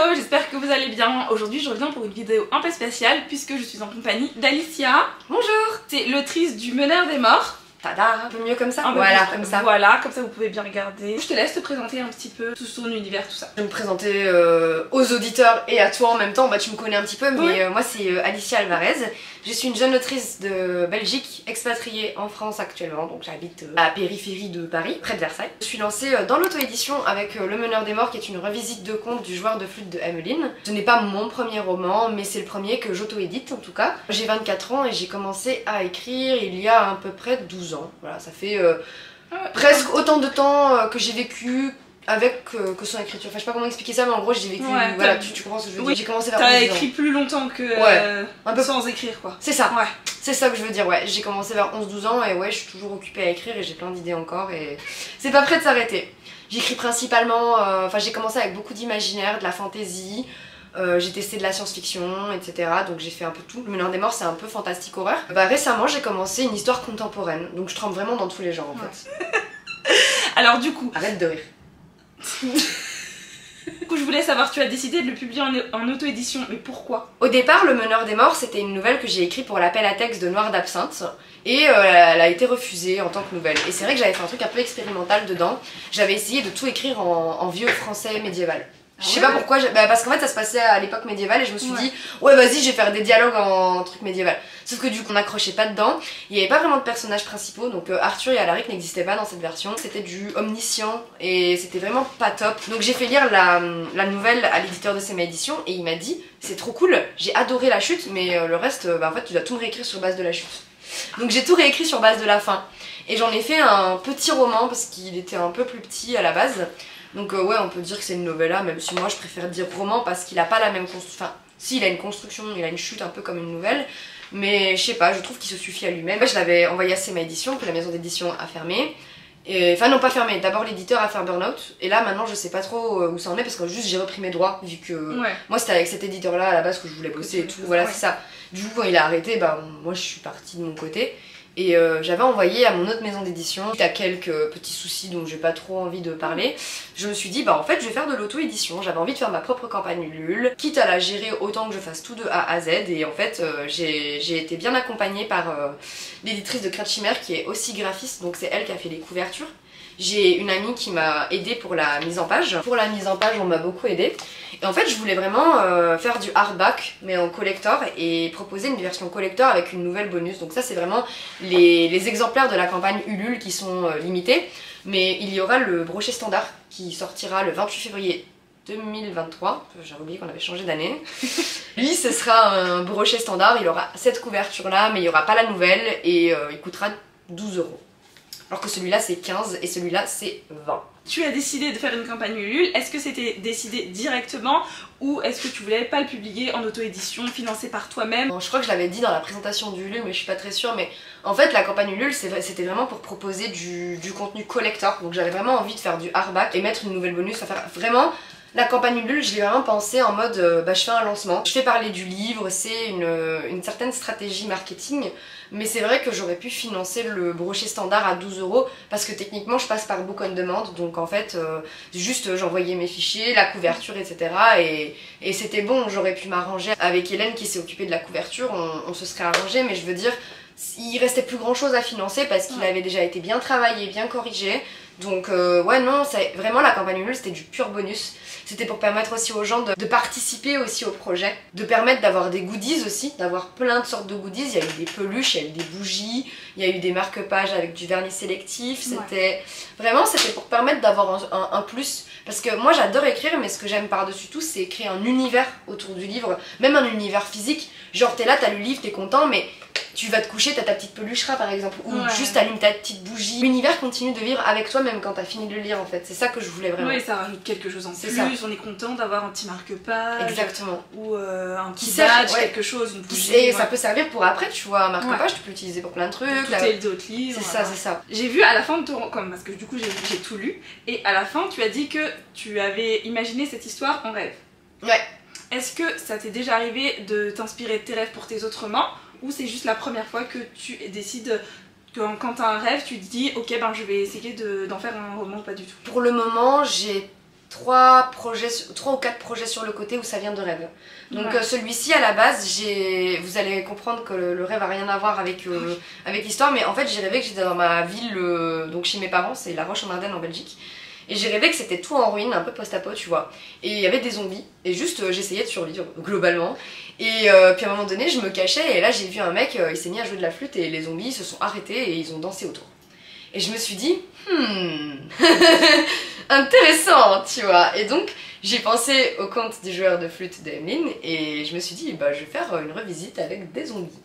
Hello, j'espère que vous allez bien. Aujourd'hui je reviens pour une vidéo un peu spéciale puisque je suis en compagnie d'Alicia. Bonjour. C'est l'autrice du Meneur des Morts. Tada, un peu mieux comme ça. Voilà, comme ça. Voilà, comme ça vous pouvez bien regarder. Je te laisse te présenter un petit peu tout son univers, tout ça. Je vais me présenter aux auditeurs et à toi en même temps. Bah tu me connais un petit peu, mais moi c'est Alicia Alvarez. Je suis une jeune autrice de Belgique, expatriée en France actuellement, donc j'habite à la périphérie de Paris, près de Versailles. Je suis lancée dans l'auto-édition avec Le Meneur des Morts, qui est une revisite de contes du joueur de flûte de Emmeline. Ce n'est pas mon premier roman, mais c'est le premier que j'auto-édite en tout cas. J'ai 24 ans et j'ai commencé à écrire il y a à peu près 12 ans. Voilà, ça fait presque autant de temps que j'ai vécu avec que son écriture. Enfin, je sais pas comment expliquer ça, mais en gros, j'ai vécu. Ouais, voilà, tu comprends ce que je veux dire. J'ai commencé vers 11 ans. T'as écrit plus longtemps que un peu sans écrire, quoi. C'est ça. Ouais. C'est ça que je veux dire, ouais. J'ai commencé vers 11-12 ans et ouais, je suis toujours occupée à écrire et j'ai plein d'idées encore et c'est pas prêt de s'arrêter. J'écris principalement. Enfin, j'ai commencé avec beaucoup d'imaginaire, de la fantasy. J'ai testé de la science-fiction, etc. Donc j'ai fait un peu tout. Le Meneur des Morts, c'est un peu fantastique horreur. Bah, récemment, j'ai commencé une histoire contemporaine. Donc je trempe vraiment dans tous les genres en fait. Alors du coup... Arrête de rire. Du coup, je voulais savoir, tu as décidé de le publier en auto-édition, mais pourquoi? Au départ, Le Meneur des Morts, c'était une nouvelle que j'ai écrite pour l'appel à texte de Noir d'Absinthe. Et elle a été refusée en tant que nouvelle. Et c'est vrai que j'avais fait un truc un peu expérimental dedans. J'avais essayé de tout écrire en vieux français médiéval. Je sais pas pourquoi, parce qu'en fait ça se passait à l'époque médiévale et je me suis dit ouais vas-y je vais faire des dialogues en truc médiéval. Sauf que du coup on n'accrochait pas dedans, il n'y avait pas vraiment de personnages principaux, donc Arthur et Alaric n'existaient pas dans cette version. C'était du omniscient et c'était vraiment pas top. Donc j'ai fait lire la nouvelle à l'éditeur de Sema Édition et il m'a dit c'est trop cool, j'ai adoré la chute mais le reste en fait tu dois tout me réécrire sur base de la chute. Donc j'ai tout réécrit sur base de la fin. Et j'en ai fait un petit roman parce qu'il était un peu plus petit à la base. Donc ouais, on peut dire que c'est une novella, même si moi je préfère dire roman parce qu'il a pas la même construction. Enfin, si, il a une construction, il a une chute un peu comme une nouvelle, mais je sais pas, je trouve qu'il se suffit à lui-même. Moi je l'avais envoyé à Sema Édition, que la maison d'édition a fermé. Enfin non, pas fermé, d'abord l'éditeur a fait un burn-out, et là maintenant je sais pas trop où ça en est parce que juste j'ai repris mes droits, vu que moi c'était avec cet éditeur là à la base que je voulais bosser et tout, voilà c'est ça. Du coup quand il a arrêté, bah moi je suis partie de mon côté. Et j'avais envoyé à mon autre maison d'édition, suite à quelques petits soucis dont j'ai pas trop envie de parler, je me suis dit bah en fait je vais faire de l'auto-édition, j'avais envie de faire ma propre campagne Ulule, quitte à la gérer autant que je fasse tout de A à Z, et en fait j'ai été bien accompagnée par l'éditrice de Kratchimer qui est aussi graphiste, donc c'est elle qui a fait les couvertures. J'ai une amie qui m'a aidée pour la mise en page. Pour la mise en page, on m'a beaucoup aidée. Et en fait, je voulais vraiment faire du hardback, mais en collector, et proposer une version collector avec une nouvelle bonus. Donc ça, c'est vraiment les exemplaires de la campagne Ulule qui sont limités. Mais il y aura le brochet standard qui sortira le 28 février 2023. J'avais oublié qu'on avait changé d'année. Lui, ce sera un brochet standard. Il aura cette couverture-là, mais il n'y aura pas la nouvelle, et il coûtera 12 €. Alors que celui-là c'est 15 et celui-là c'est 20. Tu as décidé de faire une campagne Ulule, est-ce que c'était décidé directement ou est-ce que tu voulais pas le publier en auto-édition, financé par toi-même? Bon, je crois que je l'avais dit dans la présentation du Ulule mais je suis pas très sûre, mais en fait la campagne Ulule c'était vraiment pour proposer du contenu collector, donc j'avais vraiment envie de faire du hardback et mettre une nouvelle bonus, enfin vraiment... La campagne Ulule, je l'ai vraiment pensé en mode je fais un lancement, je fais parler du livre, c'est une certaine stratégie marketing, mais c'est vrai que j'aurais pu financer le brochet standard à 12 € parce que techniquement je passe par Book on Demand, donc en fait juste j'envoyais mes fichiers, la couverture etc. et c'était bon, j'aurais pu m'arranger avec Hélène qui s'est occupée de la couverture, on se serait arrangé, mais je veux dire il restait plus grand chose à financer parce qu'il avait déjà été bien travaillé, bien corrigé. Donc ouais non, vraiment la campagne Ulule c'était du pur bonus. C'était pour permettre aussi aux gens de participer aussi au projet, de permettre d'avoir des goodies aussi, d'avoir plein de sortes de goodies. Il y a eu des peluches, il y a eu des bougies, il y a eu des marque-pages avec du vernis sélectif. C'était vraiment c'était pour permettre d'avoir un plus. Parce que moi j'adore écrire, mais ce que j'aime par-dessus tout c'est créer un univers autour du livre, même un univers physique. Genre t'es là, t'as lu le livre, t'es content, mais tu vas te coucher, t'as ta petite peluchera par exemple, ou juste t'allumes ta petite bougie. L'univers continue de vivre avec toi même quand t'as fini de le lire en fait, c'est ça que je voulais vraiment. Oui, ça rajoute quelque chose en plus, on est content d'avoir un petit marque-page. Exactement. Ou un petit badge, quelque chose, une bougie. Et ça peut servir pour après, tu vois, un marque-page, tu peux l'utiliser pour plein de trucs. Tout est d'autres livres. C'est ça, c'est ça. J'ai vu à la fin de ton... parce que du coup j'ai tout lu, et à la fin tu as dit que tu avais imaginé cette histoire en rêve. Ouais. Est-ce que ça t'est déjà arrivé de t'inspirer de tes rêves pour tes autres romans, ou c'est juste la première fois que tu décides que quand t'as un rêve, tu te dis ok ben je vais essayer d'en faire un roman ou pas du tout? Pour le moment, j'ai 3 ou 4 projets sur le côté où ça vient de rêve. Donc celui-ci à la base, vous allez comprendre que le rêve a rien à voir avec l'histoire, mais en fait j'ai rêvé que j'étais dans ma ville, donc chez mes parents, c'est La Roche-en-Ardenne en Belgique. Et j'ai rêvé que c'était tout en ruine, un peu post-apo, tu vois. Et il y avait des zombies, et juste j'essayais de survivre, globalement. Et puis à un moment donné, je me cachais, et là j'ai vu un mec, il s'est mis à jouer de la flûte, et les zombies se sont arrêtés, et ils ont dansé autour. Et je me suis dit, intéressant, tu vois. Et donc, j'ai pensé au conte du joueur de flûte d'Emeline, et je me suis dit, bah je vais faire une revisite avec des zombies.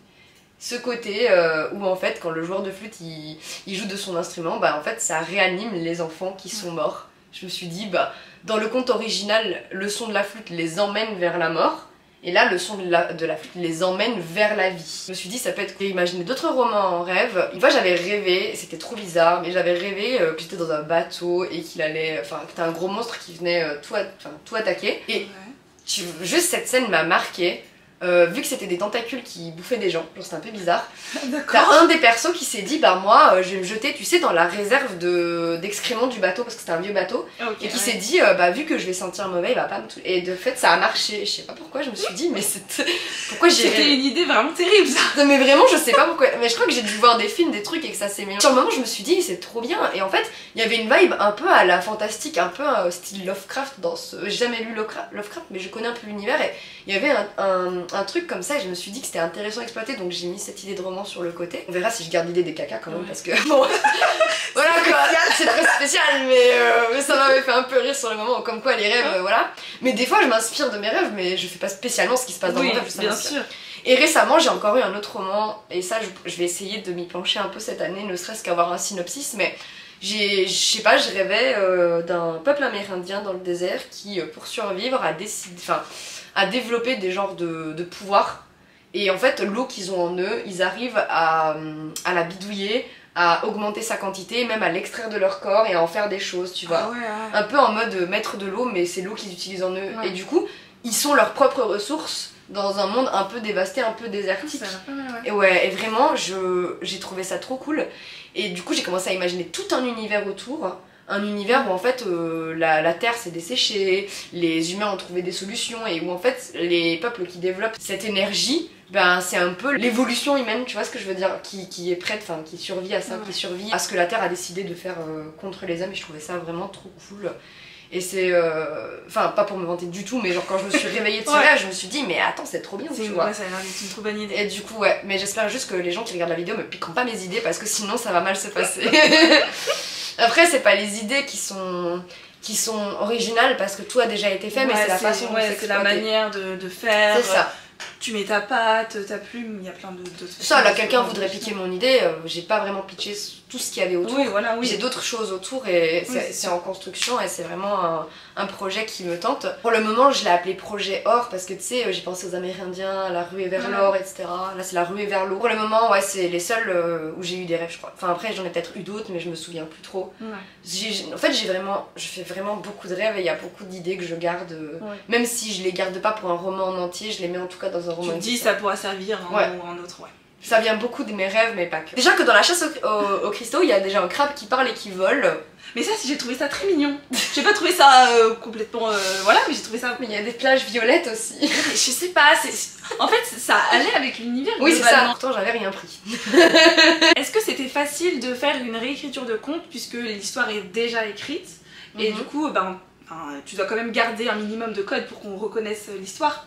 Ce côté où en fait quand le joueur de flûte il joue de son instrument, bah en fait ça réanime les enfants qui sont morts. Je me suis dit bah dans le conte original le son de la flûte les emmène vers la mort et là le son de la flûte les emmène vers la vie. Je me suis dit ça peut être imaginer d'autres romans en rêve. Une fois j'avais rêvé, c'était trop bizarre, mais j'avais rêvé que j'étais dans un bateau et qu'il allait, enfin que c'était un gros monstre qui venait tout attaquer et juste cette scène m'a marquée. Vu que c'était des tentacules qui bouffaient des gens, genre c'était un peu bizarre. T'as un des persos qui s'est dit bah moi je vais me jeter tu sais dans la réserve d'excréments du bateau parce que c'était un vieux bateau et qui s'est dit bah vu que je vais sentir mauvais il va pas me tout et de fait ça a marché. Je sais pas pourquoi je me suis dit mais pourquoi j'ai c'était une idée vraiment terrible ça. Non mais vraiment je sais pas pourquoi mais je crois que j'ai dû voir des films des trucs et que ça s'est mélangé. Sur le moment je me suis dit c'est trop bien et en fait il y avait une vibe un peu à la fantastique, un peu style Lovecraft dans ce... J'ai jamais lu Lovecraft mais je connais un peu l'univers et il y avait un truc comme ça et je me suis dit que c'était intéressant à exploiter donc j'ai mis cette idée de roman sur le côté. On verra si je garde l'idée des caca quand même parce que bon voilà quoi, c'est très spécial mais ça m'avait fait un peu rire sur le moment comme quoi les rêves voilà. Mais des fois je m'inspire de mes rêves mais je fais pas spécialement ce qui se passe dans mon rêve, ça bien m'inspire. sûr. Et récemment j'ai encore eu un autre roman et ça je vais essayer de m'y pencher un peu cette année ne serait-ce qu'avoir un synopsis mais je sais pas, je rêvais d'un peuple amérindien dans le désert qui pour survivre a développé des genres de pouvoirs et en fait l'eau qu'ils ont en eux ils arrivent à la bidouiller, à augmenter sa quantité, même à l'extraire de leur corps et à en faire des choses tu vois. Un peu en mode maître de l'eau mais c'est l'eau qu'ils utilisent en eux et du coup ils sont leurs propres ressources dans un monde un peu dévasté, un peu désertique. Et et vraiment j'ai trouvé ça trop cool et du coup j'ai commencé à imaginer tout un univers autour. Un univers où en fait la terre s'est desséchée, les humains ont trouvé des solutions et où en fait les peuples qui développent cette énergie, ben c'est un peu l'évolution humaine, tu vois ce que je veux dire, qui est prête, enfin qui survit à ça, qui survit à ce que la terre a décidé de faire contre les hommes et je trouvais ça vraiment trop cool. Et c'est, enfin pas pour me vanter du tout mais genre quand je me suis réveillée de ce rêve je me suis dit mais attends c'est trop bien tu vois. Ça a l'air d'être une trop bonne idée. Et du coup mais j'espère juste que les gens qui regardent la vidéo me piqueront pas mes idées parce que sinon ça va mal se passer. Après c'est pas les idées qui sont originales parce que tout a déjà été fait mais c'est la façon dont c'est la manière de faire. C'est ça. Tu mets ta pâte, ta plume, il y a plein d'autres façons. Ça là quelqu'un voudrait piquer mon idée, j'ai pas vraiment pitché tout ce qu'il y avait autour. J'ai d'autres choses autour et c'est en construction et c'est vraiment un projet qui me tente. Pour le moment je l'ai appelé projet or parce que tu sais j'ai pensé aux Amérindiens, à la ruée vers l'or etc. Là c'est la ruée vers l'eau. Pour le moment c'est les seuls où j'ai eu des rêves je crois. Enfin après j'en ai peut-être eu d'autres mais je me souviens plus trop. En fait je fais vraiment beaucoup de rêves et il y a beaucoup d'idées que je garde. Même si je les garde pas pour un roman en entier, je les mets en tout cas dans un roman. Tu te dis ça pourra servir ou un autre Ça vient beaucoup de mes rêves mais pas que. Déjà que dans la chasse aux cristaux il y a déjà un crabe qui parle et qui vole. Mais ça j'ai trouvé ça très mignon. J'ai pas trouvé ça complètement voilà mais j'ai trouvé ça. Mais il y a des plages violettes aussi. Je sais pas, en fait ça allait avec l'univers. Oui c'est ça, pourtant j'avais rien pris. Est-ce que c'était facile de faire une réécriture de conte puisque l'histoire est déjà écrite et du coup tu dois quand même garder un minimum de code pour qu'on reconnaisse l'histoire.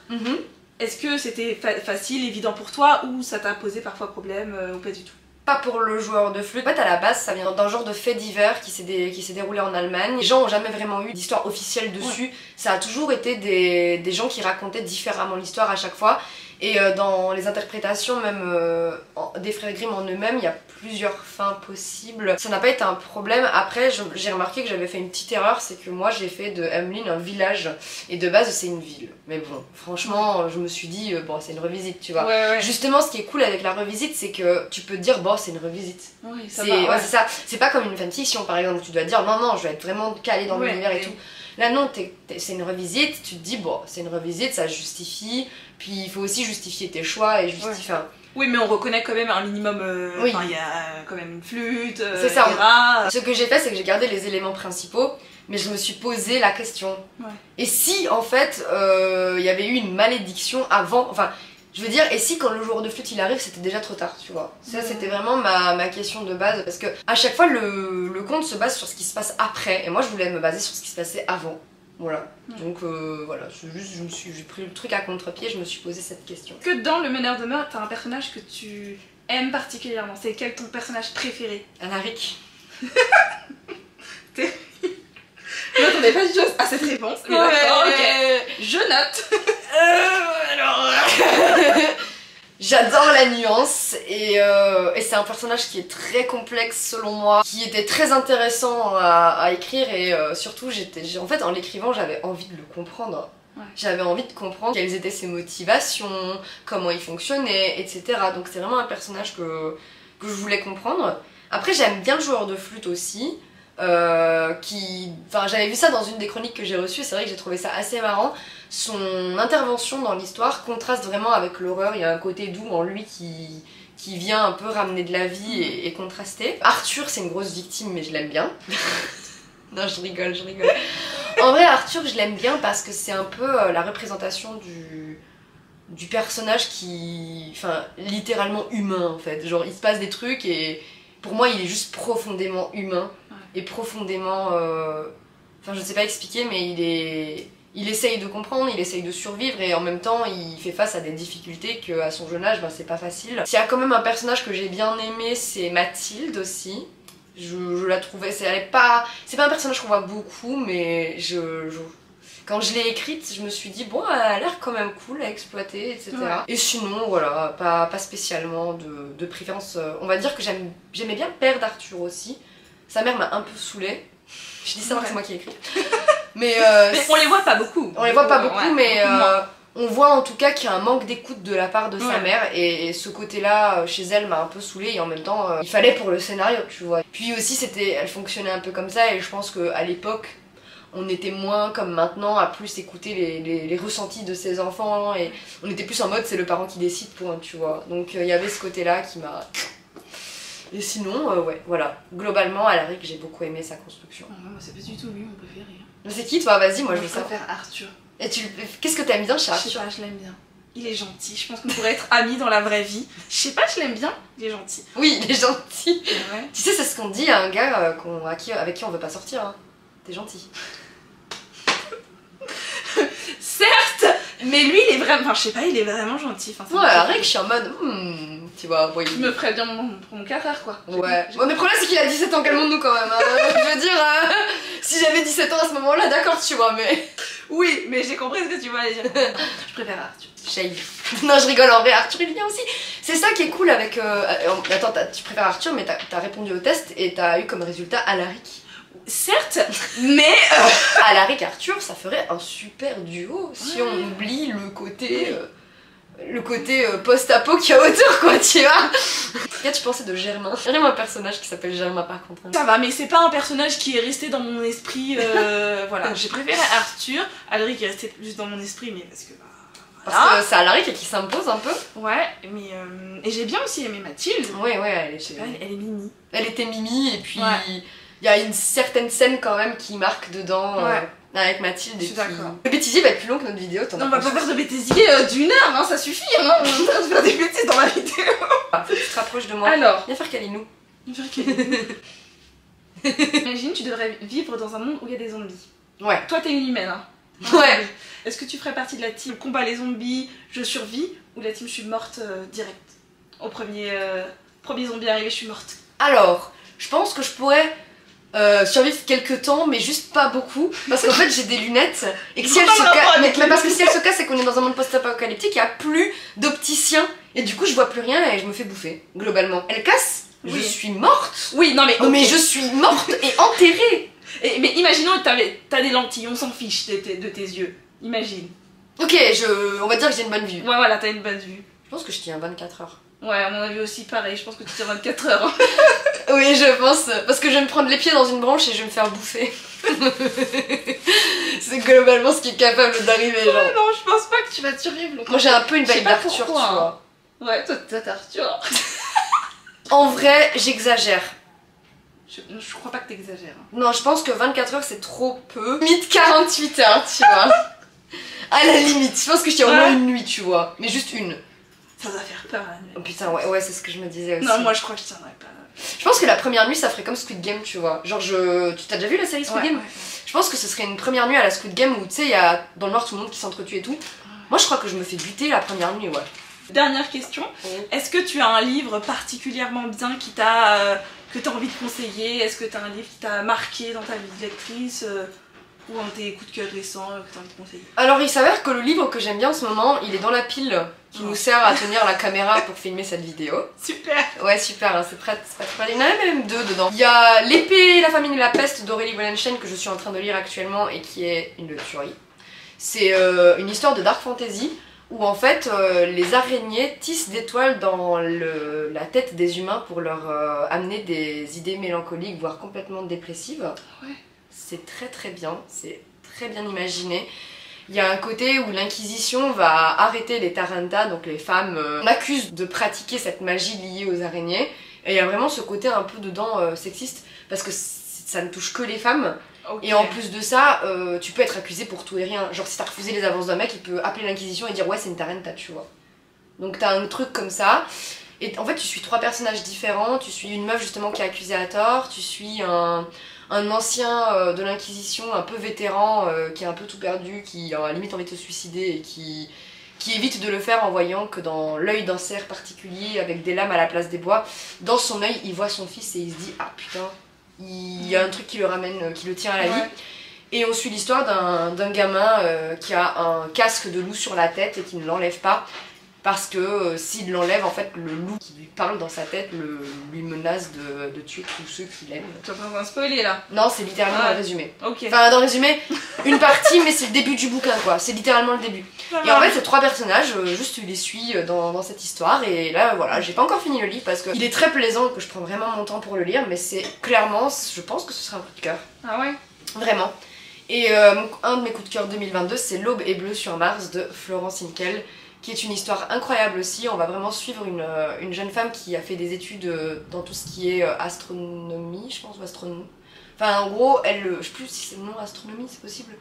Est-ce que c'était facile, évident pour toi ou ça t'a posé parfois problème ou pas du tout? Pas pour le joueur de flûte. En fait à la base ça vient d'un genre de fait divers qui s'est déroulé en Allemagne. Les gens ont jamais vraiment eu d'histoire officielle dessus. Ça a toujours été des gens qui racontaient différemment l'histoire à chaque fois. Et dans les interprétations même des frères Grimm en eux-mêmes, il y a plusieurs fins possibles. Ça n'a pas été un problème. Après j'ai remarqué que j'avais fait une petite erreur, c'est que moi j'ai fait de Emeline un village et de base c'est une ville. Mais bon, franchement je me suis dit bon c'est une revisite tu vois. Justement ce qui est cool avec la revisite c'est que tu peux dire bon c'est une revisite. C'est ça. C'est pas comme une fanfiction par exemple où tu dois dire non je vais être vraiment calé dans l'univers et tout. Là non, c'est une revisite, tu te dis bon c'est une revisite, ça justifie, puis il faut aussi justifier tes choix et justifier... Oui, mais on reconnaît quand même un minimum. Oui. Enfin, il y a quand même une flûte, C'est ça. des rats. Ce que j'ai fait, c'est que j'ai gardé les éléments principaux, mais je me suis posé la question. Ouais. Et si, en fait, il y avait eu une malédiction avant... Enfin, je veux dire, et si quand le joueur de flûte il arrive, c'était déjà trop tard, tu vois. Ça, c'était vraiment ma question de base, parce que à chaque fois, le conte se base sur ce qui se passe après, et moi, je voulais me baser sur ce qui se passait avant. Voilà. Donc, voilà, j'ai pris le truc à contre-pied, je me suis posé cette question. Que dans Le Meneur de Meurtre, t'as un personnage que tu aimes particulièrement. C'est quel ton personnage préféré? Alaric. Je m'attendais pas du tout à cette réponse. Mais Ouais. d'accord, ok. Je note. Alors... J'adore la nuance et c'est un personnage qui est très complexe selon moi, qui était très intéressant à écrire et surtout en fait en l'écrivant j'avais envie de le comprendre. Ouais. J'avais envie de comprendre quelles étaient ses motivations, comment il fonctionnait, etc. Donc c'est vraiment un personnage que je voulais comprendre. Après j'aime bien le joueur de flûte aussi. Enfin, j'avais vu ça dans une des chroniques que j'ai reçues, c'est vrai que j'ai trouvé ça assez marrant. Son intervention dans l'histoire contraste vraiment avec l'horreur, il y a un côté doux en lui qui vient un peu ramener de la vie et contraster. Arthur, c'est une grosse victime, mais je l'aime bien. Non, je rigole. En vrai, Arthur, je l'aime bien parce que c'est un peu la représentation du personnage enfin, littéralement humain en fait. Genre, il se passe des trucs et pour moi, il est juste profondément humain. Et profondément... Enfin, je sais pas expliquer, mais il essaye de comprendre, il essaye de survivre et en même temps, il fait face à des difficultés qu'à son jeune âge, ben, c'est pas facile. S'il y a quand même un personnage que j'ai bien aimé, c'est Mathilde aussi. Je la trouvais... C'est pas un personnage qu'on voit beaucoup, mais quand je l'ai écrite, je me suis dit, bon, elle a l'air quand même cool à exploiter, etc. Ouais. Et sinon, voilà, pas spécialement de préférence. On va dire que j'aimais bien le père d'Arthur aussi. Sa mère m'a un peu saoulée. Je dis ça alors que c'est moi qui ai écrit. Mais on les voit pas beaucoup. On les voit pas beaucoup, mais on voit en tout cas qu'il y a un manque d'écoute de la part de sa mère. Et ce côté-là, chez elle, m'a un peu saoulée. Et en même temps, il fallait pour le scénario, tu vois. Puis aussi, elle fonctionnait un peu comme ça. Et je pense qu'à l'époque, on était moins comme maintenant à plus écouter les ressentis de ses enfants. Et on était plus en mode, c'est le parent qui décide, point, tu vois. Donc il y avait ce côté-là qui m'a... Et sinon, ouais, voilà. Globalement, Alaric, j'ai beaucoup aimé sa construction. Moi, c'est pas du tout lui mon préféré. Mais c'est qui, toi? Vas-y, moi je veux savoir. Je préfère Arthur. Et qu'est-ce que t'aimes bien chez Arthur? Je sais pas, je l'aime bien. Il est gentil. Je pense qu'on pourrait être amis dans la vraie vie. Je sais pas, je l'aime bien. Il est gentil. Oui, il est gentil. Ouais. Tu sais, c'est ce qu'on dit à un gars avec qui on veut pas sortir. Hein. T'es gentil. Certes, mais lui, il est vraiment... Enfin, je sais pas, il est vraiment gentil. Enfin, ouais, Alaric, je suis en mode... tu vois, voyez. Je me ferais bien pour mon carrière, quoi. Ouais. Bon, mais le problème, c'est qu'il a 17 ans, calmons-nous quand même. Hein. Je veux dire, si j'avais 17 ans à ce moment-là, d'accord, tu vois, mais... Oui, mais j'ai compris ce que tu voulais dire. Je préfère Arthur. Shave. Non, je rigole, en vrai, Arthur, il est bien aussi. C'est ça qui est cool avec... Attends, tu préfères Arthur, mais t'as répondu au test et t'as eu comme résultat Alaric. Certes, mais... Alaric et Arthur, ça ferait un super duo si on oublie le côté... post-apo qu'il y a autour, quoi, tu vois. Qu'as-tu pensé de Germain? Il y a vraiment un personnage qui s'appelle Germain, par contre. Ça va, mais c'est pas un personnage qui est resté dans mon esprit, voilà. J'ai préféré Arthur. Alaric est resté juste dans mon esprit, mais parce que... Parce que c'est Alaric qui s'impose un peu. Ouais, mais... Et j'ai bien aussi aimé Mathilde. Ouais, elle est... Elle est mimi. Elle était mimi, et puis... Il y a une certaine scène quand même qui marque dedans avec Mathilde. Je suis d'accord. Le bêtisier va être plus long que notre vidéo. Non, on va pas faire de bêtisier d'une heure, hein, ça suffit. Hein, on est en train de faire des bêtises dans ma vidéo. Tu te rapproches de moi. Alors. Viens faire câlinou. Imagine, tu devrais vivre dans un monde où il y a des zombies. Ouais. Toi, t'es une humaine. Hein. Ouais. Est-ce que tu ferais partie de la team combat les zombies, je survis, ou la team je suis morte direct? Au premier zombie arrivé, je suis morte. Alors, je pense que je pourrais... survivre quelques temps, mais juste pas beaucoup, parce qu'en fait j'ai des lunettes et que si elles se cassent, mais parce que si elles se cassent, c'est qu'on est dans un monde post-apocalyptique, il y a plus d'opticiens et du coup je vois plus rien et je me fais bouffer globalement. Elles cassent, je suis morte. Oui, non mais okay. Mais je suis morte et enterrée. Mais imaginons que t'as des lentilles, on s'en fiche de tes yeux. Imagine. Ok, on va dire que j'ai une bonne vue. Ouais, voilà, t'as une bonne vue. Je pense que je tiens 24 heures. Ouais, à mon avis aussi pareil, je pense que tu tiens 24 heures. Hein. Oui, je pense, parce que je vais me prendre les pieds dans une branche et je vais me faire bouffer. C'est globalement ce qui est capable d'arriver, genre. Ouais, non, je pense pas que tu vas te survivre longtemps. Moi j'ai un peu une vibe d'Arthur, tu vois. Ouais, toi t'es Arthur. En vrai, j'exagère. Je crois pas que t'exagères. Non, je pense que 24 heures c'est trop peu. Limite 48 heures, tu vois. À la limite, je pense que je tiens au moins une nuit, tu vois. Mais juste une. Ça doit faire peur la nuit. Oh putain, ouais, c'est ce que je me disais aussi. Non, moi je crois que je tiendrais pas. Je pense que la première nuit ça ferait comme Squid Game, tu vois. Genre, tu t'as déjà vu la série Squid Game? Ouais. Je pense que ce serait une première nuit à la Squid Game où tu sais, il y a dans le noir tout le monde qui s'entretue et tout. Moi je crois que je me fais buter la première nuit, ouais. Dernière question, est-ce que tu as un livre particulièrement bien qui t'a que t'as envie de conseiller? Est-ce que t'as un livre qui t'a marqué dans ta vie de lectrice ou un de tes coups de cœur récents que t'as envie de conseiller? Alors il s'avère que le livre que j'aime bien en ce moment, il est dans la pile qui nous sert à tenir la caméra pour filmer cette vidéo. Super. Ouais, super, hein, c'est pas trop mal. Il y en a même deux dedans. Il y a L'épée, la famine et la peste d'Aurélie Wallenstein que je suis en train de lire actuellement et qui est une tuerie. C'est une histoire de dark fantasy où en fait les araignées tissent des toiles dans la tête des humains pour leur amener des idées mélancoliques, voire complètement dépressives. Ouais. C'est très bien, c'est très bien imaginé. Il y a un côté où l'Inquisition va arrêter les tarantas, donc les femmes on accuse de pratiquer cette magie liée aux araignées. Et il y a vraiment ce côté un peu dedans sexiste, parce que ça ne touche que les femmes. Okay. Et en plus de ça, tu peux être accusé pour tout et rien. Genre si t'as refusé les avances d'un mec, il peut appeler l'Inquisition et dire ouais c'est une tarenta, tu vois. Donc t'as un truc comme ça. Et en fait tu suis trois personnages différents. Tu suis une meuf justement qui est accusée à tort. Tu suis un ancien de l'Inquisition, un peu vétéran, qui est un peu tout perdu, qui a limite envie de se suicider et qui évite de le faire en voyant que dans l'œil d'un cerf particulier, avec des lames à la place des bois, dans son œil il voit son fils et il se dit ah putain, il y a un truc qui le ramène, qui le tient à la vie. Et on suit l'histoire d'un gamin qui a un casque de loup sur la tête et qui ne l'enlève pas. Parce que s'il l'enlève, en fait, le loup qui lui parle dans sa tête lui menace de tuer tous ceux qui l'aiment. Tu vas pas me spoiler là? Non, c'est littéralement dans le résumé. Okay. Enfin, dans le résumé, une partie, mais c'est le début du bouquin, quoi. C'est littéralement le début. Et en fait, ces trois personnages, juste tu les suis dans cette histoire. Et là, voilà, j'ai pas encore fini le livre parce qu'il est très plaisant, que je prends vraiment mon temps pour le lire. Mais c'est clairement, je pense que ce sera un coup de cœur. Ah ouais? Vraiment. Et un de mes coups de cœur 2022, c'est L'Aube est bleue sur Mars de Florence Hinkel, qui est une histoire incroyable aussi. On va vraiment suivre une jeune femme qui a fait des études dans tout ce qui est astronomie, je pense, ou astronomie. Enfin, en gros, je sais plus si c'est le nom astronomie, c'est possible.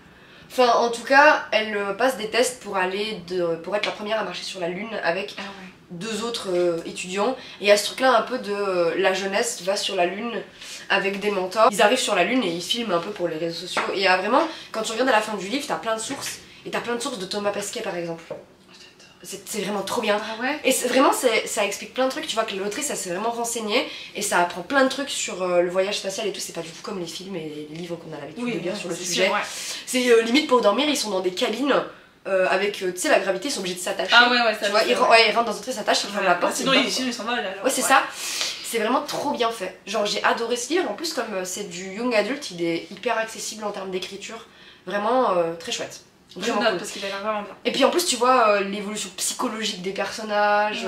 Enfin, en tout cas, elle passe des tests pour pour être la première à marcher sur la Lune avec deux autres étudiants. Et il y a ce truc-là un peu de la jeunesse va sur la Lune avec des mentors. Ils arrivent sur la Lune et ils filment un peu pour les réseaux sociaux. Et il y a vraiment, quand tu regardes à la fin du livre, t'as plein de sources. Et t'as plein de sources de Thomas Pesquet par exemple. C'est vraiment trop bien. Ah ouais. Et vraiment ça explique plein de trucs, tu vois que l'autrice elle s'est vraiment renseignée et ça apprend plein de trucs sur le voyage spatial et tout, c'est pas du tout comme les films et les livres qu'on a l'habitude de lire sur le sujet. C'est limite pour dormir, ils sont dans des cabines avec, tu sais, la gravité, ils sont obligés de s'attacher. Ah ouais, ça tu vois, ils rentrent dans un truc, ils s'attachent, ils ferment la porte. Sinon ils s'en volent alors. Ouais, c'est ça. C'est vraiment trop bien fait. Genre j'ai adoré ce livre, en plus comme c'est du young adulte, il est hyper accessible en termes d'écriture. Vraiment très chouette. Vraiment cool. Parce qu'il a l'air vraiment bien. Et puis en plus tu vois l'évolution psychologique des personnages,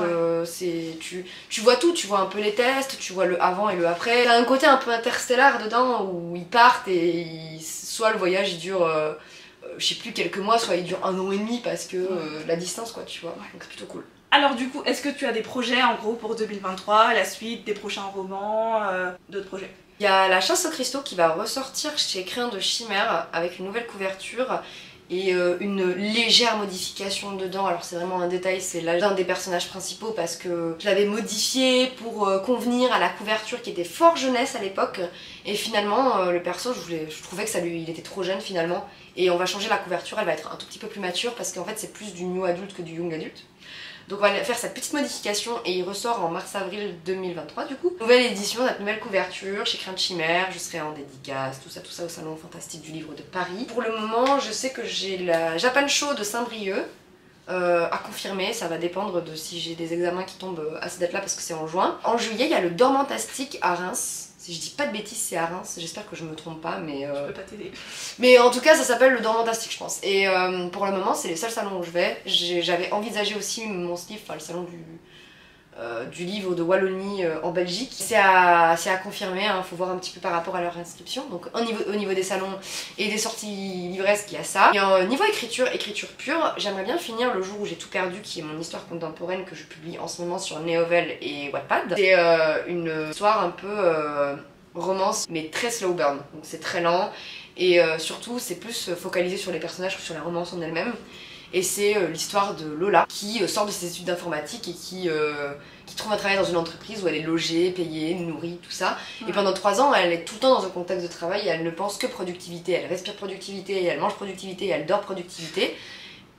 tu vois tout, tu vois un peu les tests, tu vois le avant et le après. T'as un côté un peu interstellaire dedans où ils partent et soit le voyage il dure je sais plus quelques mois, soit il dure 1 an et demi parce que la distance quoi, tu vois, donc c'est plutôt cool. Alors du coup, est-ce que tu as des projets en gros pour 2023, la suite, des prochains romans, d'autres projets? Il y a La Chasse aux cristaux qui va ressortir chez Écrins de Chimère avec une nouvelle couverture et une légère modification dedans. Alors c'est vraiment un détail, c'est l'âge d'un des personnages principaux parce que je l'avais modifié pour convenir à la couverture qui était fort jeunesse à l'époque et finalement le perso je trouvais que il était trop jeune finalement et on va changer la couverture, elle va être un tout petit peu plus mature parce qu'en fait c'est plus du new adulte que du young adulte. Donc on va faire cette petite modification et il ressort en mars-avril 2023 du coup. Nouvelle édition, notre nouvelle couverture chez Écrins de Chimère, je serai en dédicace, tout ça au Salon Fantastique du Livre de Paris. Pour le moment, je sais que j'ai la Japan Show de Saint-Brieuc à confirmer, ça va dépendre de si j'ai des examens qui tombent à cette date-là parce que c'est en juin. En juillet, il y a le Dormantastique à Reims. Si je dis pas de bêtises, c'est à Reims, j'espère que je me trompe pas, mais... Je peux pas t'aider. Mais en tout cas, ça s'appelle le Dormantastique, je pense. Et pour le moment, c'est les seuls salons où je vais. J'avais envisagé aussi mon slip, enfin le salon du livre de Wallonie en Belgique. C'est à confirmer, hein, faut voir un petit peu par rapport à leur inscription. Donc au niveau des salons et des sorties livresques, il y a ça. Et niveau écriture pure, j'aimerais bien finir Le jour où j'ai tout perdu, qui est mon histoire contemporaine que je publie en ce moment sur Neovel et Wattpad. C'est une histoire un peu romance, mais très slow burn, donc c'est très lent. Et surtout, c'est plus focalisé sur les personnages que sur la romance en elle-même. Et c'est l'histoire de Lola qui sort de ses études d'informatique et qui trouve un travail dans une entreprise où elle est logée, payée, nourrie, tout ça. Ouais. Et pendant 3 ans, elle est tout le temps dans un contexte de travail et elle ne pense que productivité. Elle respire productivité, elle mange productivité, elle dort productivité.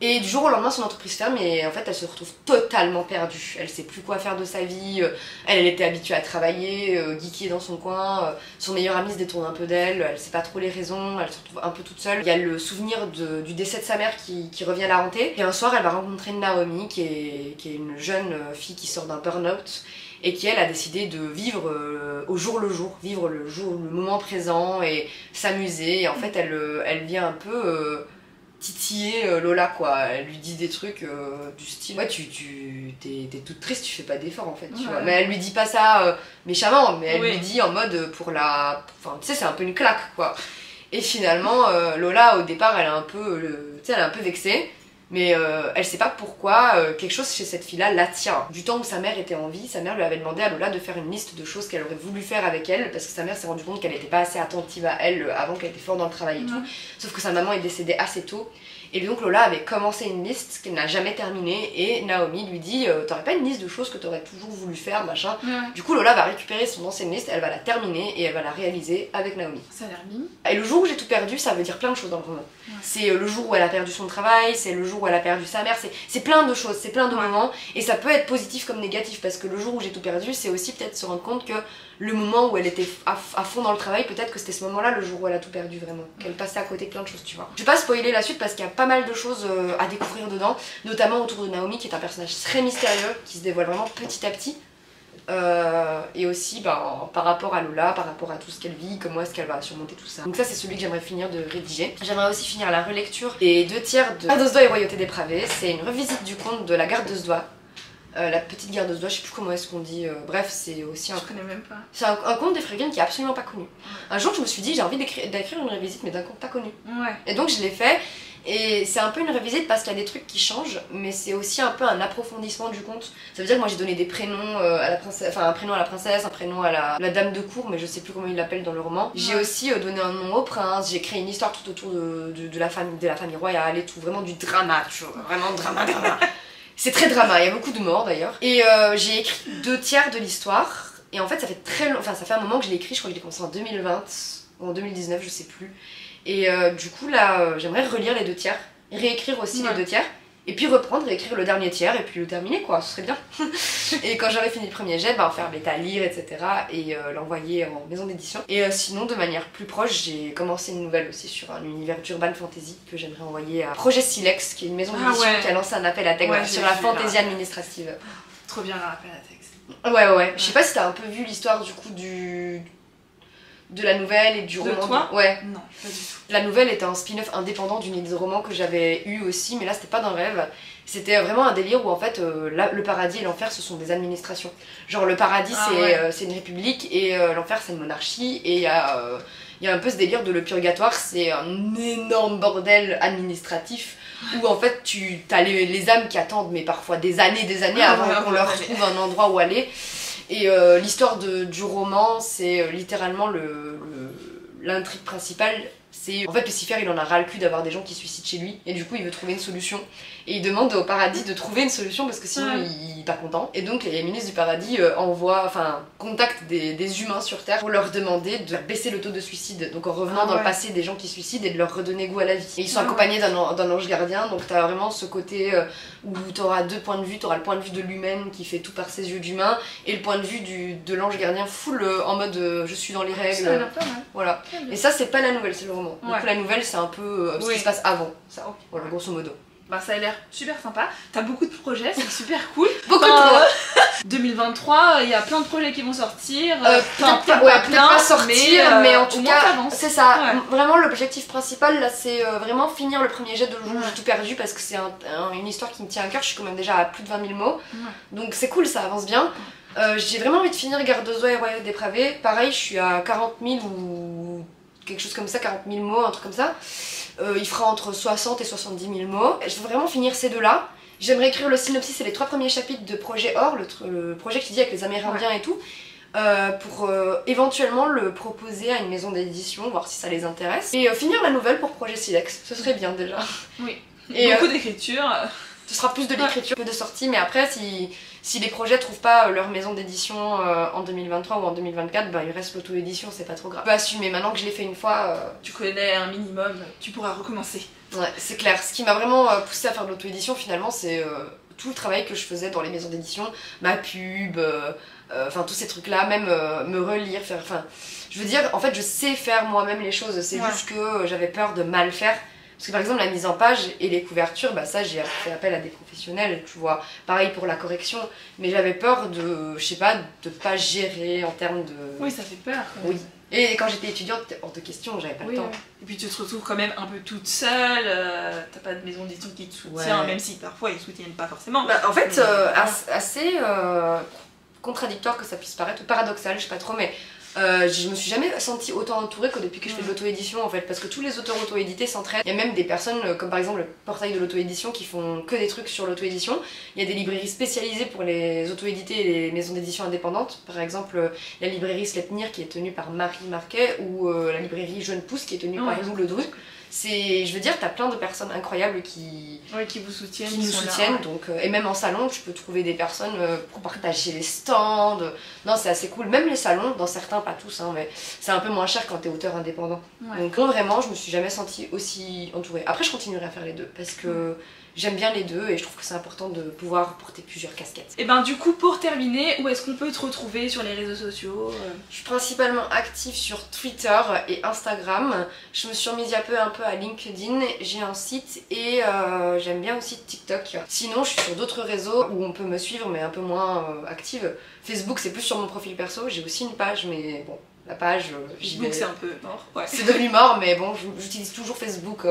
Et du jour au lendemain, son entreprise ferme et en fait, elle se retrouve totalement perdue. Elle sait plus quoi faire de sa vie. Elle était habituée à travailler, geeker dans son coin. Son meilleur ami se détourne un peu d'elle. Elle sait pas trop les raisons. Elle se retrouve un peu toute seule. Il y a le souvenir du décès de sa mère qui revient la hanter. Et un soir, elle va rencontrer Naomi, qui est une jeune fille qui sort d'un burn-out et qui, elle, a décidé de vivre au jour le jour. Vivre le moment présent et s'amuser. Et en fait, elle vient un peu... titiller Lola, quoi. Elle lui dit des trucs du style ouais, t'es toute triste, tu fais pas d'efforts en fait, tu vois. Mais elle lui dit pas ça méchamment, mais elle lui dit en mode enfin tu sais, c'est un peu une claque, quoi. Et finalement Lola au départ elle est un peu tu sais, elle est un peu vexée, mais elle sait pas pourquoi quelque chose chez cette fille-là l'attire. Du temps où sa mère était en vie, sa mère lui avait demandé à Lola de faire une liste de choses qu'elle aurait voulu faire avec elle, parce que sa mère s'est rendue compte qu'elle était pas assez attentive à elle avant qu'elle était forte dans le travail et tout. Sauf que sa maman est décédée assez tôt. Et donc Lola avait commencé une liste qu'elle n'a jamais terminée et Naomi lui dit t'aurais pas une liste de choses que t'aurais toujours voulu faire, machin. Du coup Lola va récupérer son ancienne liste, elle va la terminer et elle va la réaliser avec Naomi. Ça a l'air mignon. Et le jour où j'ai tout perdu, ça veut dire plein de choses dans le roman. C'est le jour où elle a perdu son travail, c'est le jour où elle a perdu sa mère, c'est plein de choses, c'est plein de moments. Et ça peut être positif comme négatif, parce que le jour où j'ai tout perdu, c'est aussi peut-être se rendre compte que le moment où elle était à fond dans le travail, peut-être que c'était ce moment-là, le jour où elle a tout perdu vraiment. Qu'elle passait à côté de plein de choses, tu vois. Je vais pas spoiler la suite parce qu'il y a pas mal de choses à découvrir dedans, notamment autour de Naomi, qui est un personnage très mystérieux, qui se dévoile vraiment petit à petit. Et aussi par rapport à Lola, par rapport à tout ce qu'elle vit, comment est-ce qu'elle va surmonter tout ça. Donc ça c'est celui que j'aimerais finir de rédiger. J'aimerais aussi finir la relecture des 2 tiers de Garde de Sdois et Royauté dépravée. C'est une revisite du conte de la Garde de Sdois. La petite Garde de Sdois, je sais plus comment est-ce qu'on dit, bref c'est aussi un... Je connais même pas. C'est un conte d'Efraguine qui est absolument pas connu. Un jour je me suis dit j'ai envie d'écrire une revisite mais d'un conte pas connu. Et donc je l'ai fait. Et c'est un peu une revisite parce qu'il y a des trucs qui changent, mais c'est aussi un peu un approfondissement du conte. Ça veut dire que moi j'ai donné des prénoms à la princesse, enfin un prénom à la princesse, un prénom à la dame de cour, mais je sais plus comment il l'appelle dans le roman. J'ai aussi donné un nom au prince, j'ai créé une histoire tout autour de la famille royale et tout, vraiment du drama, tu vois, vraiment drama. C'est très drama, il y a beaucoup de morts d'ailleurs. Et j'ai écrit 2 tiers de l'histoire, et en fait ça fait ça fait un moment que je l'ai écrit, je crois que je l'ai commencé en 2020 ou en 2019, je sais plus. Et du coup là j'aimerais relire les 2 tiers, réécrire aussi les 2 tiers, et puis reprendre et écrire le dernier tiers et puis le terminer, quoi, ce serait bien. Et quand j'aurai fini le premier jet, faire bêta lire, etc. et l'envoyer en maison d'édition. Et sinon de manière plus proche, j'ai commencé une nouvelle aussi sur un univers d'urban fantasy que j'aimerais envoyer à Projet Silex, qui est une maison d'édition qui a lancé un appel à texte sur la fantaisie administrative. Trop bien l'appel à texte. Ouais. Je sais pas si t'as un peu vu l'histoire du coup de la nouvelle et du roman. Toi ouais. Non, pas du tout. La nouvelle était un spin-off indépendant d'une idée de roman que j'avais eu aussi, mais là c'était pas d'un rêve. C'était vraiment un délire où en fait le paradis et l'enfer ce sont des administrations. Genre le paradis c'est une république et l'enfer c'est une monarchie, et il y a un peu ce délire de le purgatoire, c'est un énorme bordel administratif où en fait t'as les âmes qui attendent mais parfois des années avant qu'on leur trouve un endroit où aller. Et l'histoire du roman, c'est littéralement l'intrigue principale. C'est en fait Lucifer, il en a ras le cul d'avoir des gens qui se suicident chez lui, et du coup il veut trouver une solution. Et il demande au paradis de trouver une solution parce que sinon il est pas content. Et donc les ministres du paradis contactent des humains sur Terre pour leur demander de baisser le taux de suicide. Donc en revenant dans le passé des gens qui se suicident et de leur redonner goût à la vie. Et ils sont accompagnés d'un ange gardien, donc t'as vraiment ce côté où t'auras 2 points de vue. T'auras le point de vue de l'humaine qui fait tout par ses yeux d'humain, et le point de vue de l'ange gardien full en mode je suis dans les règles. Ça a l'air pas mal. Voilà. Et ça c'est pas la nouvelle, c'est le roman. Du coup la nouvelle c'est un peu ce qui se passe avant. Ça, voilà, grosso modo. Ça a l'air super sympa, t'as beaucoup de projets, c'est super cool. Beaucoup de projets. 2023, il y a plein de projets qui vont sortir. Peut-être pas sortir, mais en tout cas, c'est ça. Ouais. Vraiment, l'objectif principal là, c'est vraiment finir le premier jet de Le Jour où j'ai tout perdu parce que c'est une histoire qui me tient à cœur. Je suis quand même déjà à plus de 20 000 mots. Ouais. Donc c'est cool, ça avance bien. J'ai vraiment envie de finir Garde aux Oies et Royaume dépravé. Pareil, je suis à 40 000 ou quelque chose comme ça, 40 000 mots, un truc comme ça. Il fera entre 60 et 70 000 mots. Je veux vraiment finir ces deux-là. J'aimerais écrire le synopsis et les 3 premiers chapitres de Projet Or, le projet que tu dis avec les Amérindiens et tout, pour éventuellement le proposer à une maison d'édition, voir si ça les intéresse. Et finir la nouvelle pour Projet Silex, ce serait bien déjà. Oui, et beaucoup d'écriture. Ce sera plus de l'écriture que de sortie, mais après, si les projets trouvent pas leur maison d'édition en 2023 ou en 2024, bah, il reste l'auto-édition, c'est pas trop grave. Je peux assumer, maintenant que je l'ai fait une fois... Tu connais un minimum, tu pourras recommencer. Ouais, c'est clair. Ce qui m'a vraiment poussé à faire de l'auto-édition, finalement, c'est tout le travail que je faisais dans les maisons d'édition, ma pub, enfin tous ces trucs-là, même me relire, faire... Enfin, je veux dire, en fait, je sais faire moi-même les choses, c'est juste que j'avais peur de mal faire. Parce que par exemple la mise en page et les couvertures, bah ça j'ai fait appel à des professionnels, tu vois. Pareil pour la correction, mais j'avais peur de, je sais pas, de pas gérer en termes de... Oui, ça fait peur. Oui. Et quand j'étais étudiante, c'était hors de question, j'avais pas le temps. Et puis tu te retrouves quand même un peu toute seule, t'as pas de maison d'édition qui te soutient, même si parfois ils soutiennent pas forcément. Bah, en fait, assez contradictoire que ça puisse paraître, ou paradoxal, je sais pas trop, mais je me suis jamais sentie autant entourée que depuis que je fais de l'auto-édition en fait, parce que tous les auteurs auto-édités s'entraident. Il y a même des personnes comme par exemple le portail de l'auto-édition qui font que des trucs sur l'auto-édition. Il y a des librairies spécialisées pour les auto-édités et les maisons d'édition indépendantes. Par exemple la librairie Slepnir qui est tenue par Marie Marquet ou la librairie Jeune Pousse qui est tenue par Lou Ledru. Je veux dire, t'as plein de personnes incroyables qui vous soutiennent, qui nous soutiennent, donc, et même en salon, tu peux trouver des personnes pour partager les stands. Non, c'est assez cool. Même les salons, dans certains, pas tous, hein, mais c'est un peu moins cher quand t'es auteur indépendant. Donc non, vraiment, je me suis jamais sentie aussi entourée. Après, je continuerai à faire les deux parce que j'aime bien les deux et je trouve que c'est important de pouvoir porter plusieurs casquettes. Et ben du coup, pour terminer, où est-ce qu'on peut te retrouver sur les réseaux sociaux? Je suis principalement active sur Twitter et Instagram. Je me suis remise un peu à LinkedIn. J'ai un site et j'aime bien aussi TikTok. Sinon, je suis sur d'autres réseaux où on peut me suivre mais un peu moins active. Facebook, c'est plus sur mon profil perso. J'ai aussi une page, mais bon, la page... Facebook, c'est un peu mort. C'est devenu mort, mais bon, j'utilise toujours Facebook...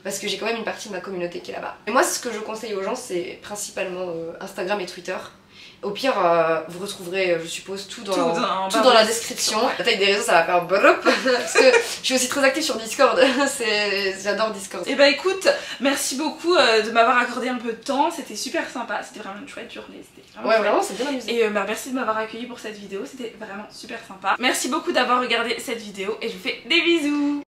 parce que j'ai quand même une partie de ma communauté qui est là-bas. Et moi, ce que je conseille aux gens, c'est principalement Instagram et Twitter. Au pire, vous retrouverez, je suppose, tout dans la description. La taille des réseaux, ça va faire brop, parce que je suis aussi très active sur Discord. J'adore Discord. Et bah écoute, merci beaucoup de m'avoir accordé un peu de temps. C'était super sympa. C'était vraiment une chouette journée. Vraiment, c'est bien amusé. Et merci de m'avoir accueilli pour cette vidéo. C'était vraiment super sympa. Merci beaucoup d'avoir regardé cette vidéo et je vous fais des bisous.